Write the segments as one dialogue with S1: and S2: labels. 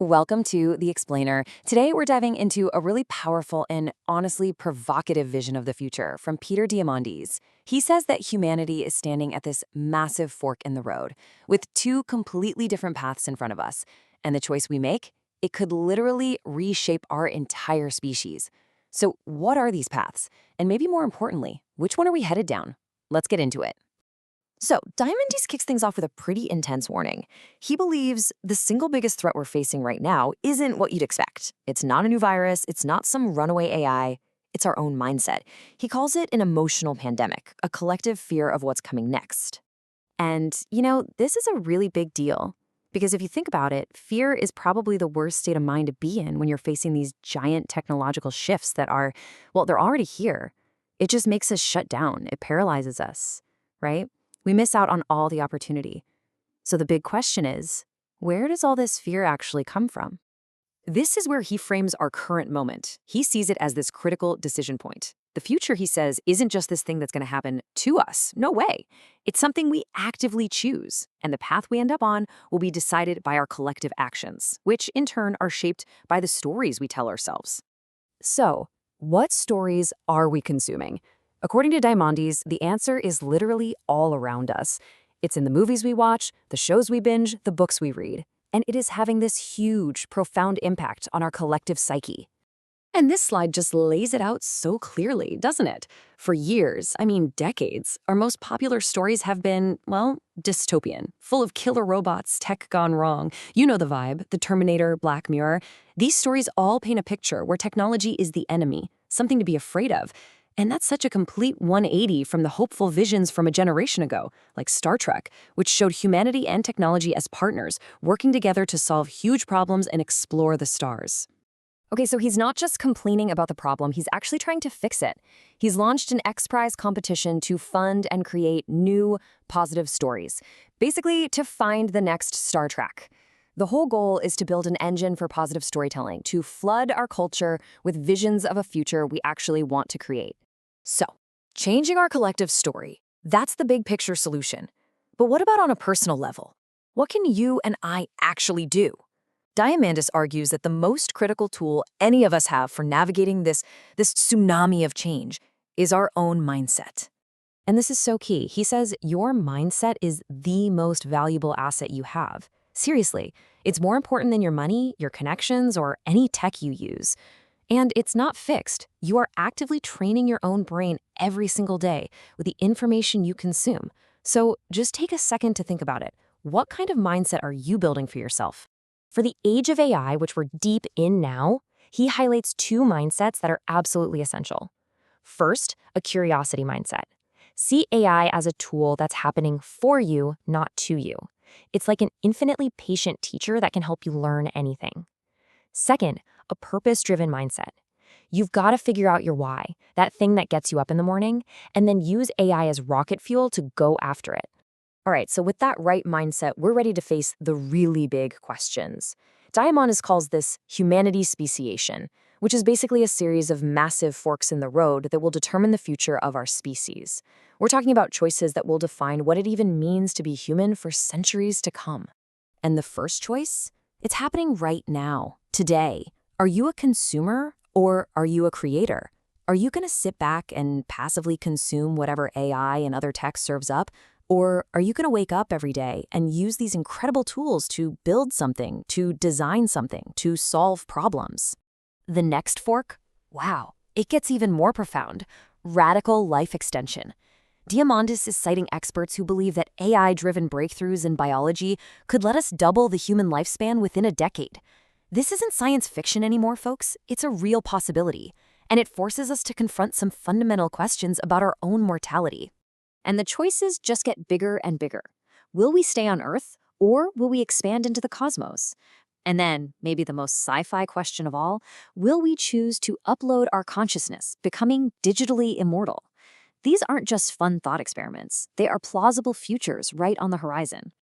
S1: Welcome to The Explainer. Today, we're diving into a really powerful and honestly provocative vision of the future from Peter Diamandis. He says that humanity is standing at this massive fork in the road, with two completely different paths in front of us. And the choice we make, it could literally reshape our entire species. So, what are these paths? And maybe more importantly, which one are we headed down? Let's get into it. So, Diamandis kicks things off with a pretty intense warning. He believes the single biggest threat we're facing right now isn't what you'd expect. It's not a new virus, it's not some runaway AI, it's our own mindset. He calls it an emotional pandemic, a collective fear of what's coming next. And, this is a really big deal. Because if you think about it, fear is probably the worst state of mind to be in when you're facing these giant technological shifts that are, well, they're already here. It just makes us shut down, it paralyzes us, right? We miss out on all the opportunity. So the big question is, where does all this fear actually come from? This is where he frames our current moment. He sees it as this critical decision point. The future, he says, isn't just this thing that's going to happen to us. No way. It's something we actively choose. And the path we end up on will be decided by our collective actions, which in turn are shaped by the stories we tell ourselves. So, what stories are we consuming? According to Diamandis, the answer is literally all around us. It's in the movies we watch, the shows we binge, the books we read. And it is having this huge, profound impact on our collective psyche. And this slide just lays it out so clearly, doesn't it? For years, decades, our most popular stories have been, well, dystopian, full of killer robots, tech gone wrong. You know the vibe, the Terminator, Black Mirror. These stories all paint a picture where technology is the enemy, something to be afraid of. And that's such a complete 180 from the hopeful visions from a generation ago, like Star Trek, which showed humanity and technology as partners, working together to solve huge problems and explore the stars. Okay, so he's not just complaining about the problem, he's actually trying to fix it. He's launched an XPrize competition to fund and create new, positive stories, basically to find the next Star Trek. The whole goal is to build an engine for positive storytelling, to flood our culture with visions of a future we actually want to create. So, changing our collective story, that's the big picture solution. But what about on a personal level? What can you and I actually do? Diamandis argues that the most critical tool any of us have for navigating this tsunami of change is our own mindset. And this is so key. He says your mindset is the most valuable asset you have. Seriously, it's more important than your money, your connections, or any tech you use. And it's not fixed. You are actively training your own brain every single day with the information you consume. So just take a second to think about it. What kind of mindset are you building for yourself? For the age of AI, which we're deep in now, he highlights two mindsets that are absolutely essential. First, a curiosity mindset. See AI as a tool that's happening for you, not to you. It's like an infinitely patient teacher that can help you learn anything. Second, a purpose-driven mindset. You've got to figure out your why, that thing that gets you up in the morning, and then use AI as rocket fuel to go after it. All right, so with that right mindset, we're ready to face the really big questions. Diamandis calls this humanity speciation, which is basically a series of massive forks in the road that will determine the future of our species. We're talking about choices that will define what it even means to be human for centuries to come. And the first choice? It's happening right now, today. Are you a consumer or are you a creator? Are you going to sit back and passively consume whatever AI and other tech serves up? Or are you going to wake up every day and use these incredible tools to build something, to design something, to solve problems? The next fork? Wow, it gets even more profound. Radical life extension. Diamandis is citing experts who believe that AI-driven breakthroughs in biology could let us double the human lifespan within a decade. This isn't science fiction anymore, folks. It's a real possibility. And it forces us to confront some fundamental questions about our own mortality. And the choices just get bigger and bigger. Will we stay on Earth, or will we expand into the cosmos? And then, maybe the most sci-fi question of all, will we choose to upload our consciousness, becoming digitally immortal? These aren't just fun thought experiments. They are plausible futures right on the horizon.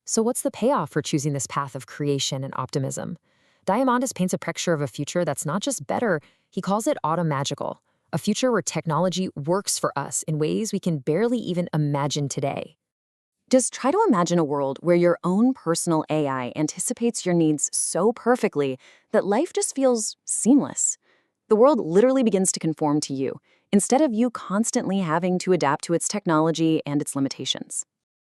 S1: So what's the payoff for choosing this path of creation and optimism? Diamandis paints a picture of a future that's not just better, he calls it Automagical, a future where technology works for us in ways we can barely even imagine today. Just try to imagine a world where your own personal AI anticipates your needs so perfectly that life just feels seamless. The world literally begins to conform to you, instead of you constantly having to adapt to its technology and its limitations.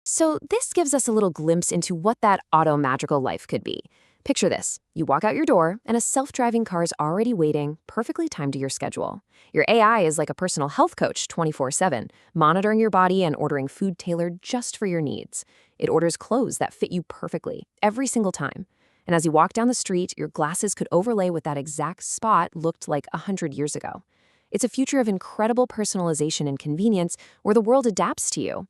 S1: So, this gives us a little glimpse into what that automagical life could be. Picture this. You walk out your door, and a self-driving car is already waiting, perfectly timed to your schedule. Your AI is like a personal health coach 24/7, monitoring your body and ordering food tailored just for your needs. It orders clothes that fit you perfectly, every single time. And as you walk down the street, your glasses could overlay what that exact spot looked like 100 years ago. It's a future of incredible personalization and convenience where the world adapts to you.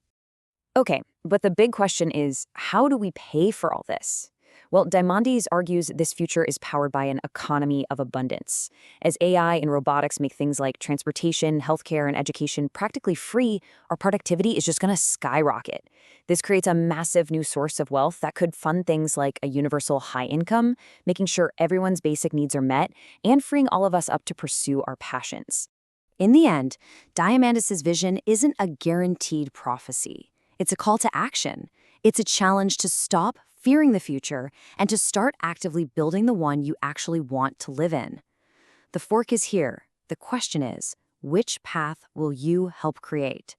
S1: Okay, but the big question is, how do we pay for all this? Well, Diamandis argues this future is powered by an economy of abundance. As AI and robotics make things like transportation, healthcare, and education practically free, our productivity is just going to skyrocket. This creates a massive new source of wealth that could fund things like a universal high income, making sure everyone's basic needs are met, and freeing all of us up to pursue our passions. In the end, Diamandis' vision isn't a guaranteed prophecy. It's a call to action. It's a challenge to stop fearing the future and to start actively building the one you actually want to live in. The fork is here. The question is, which path will you help create?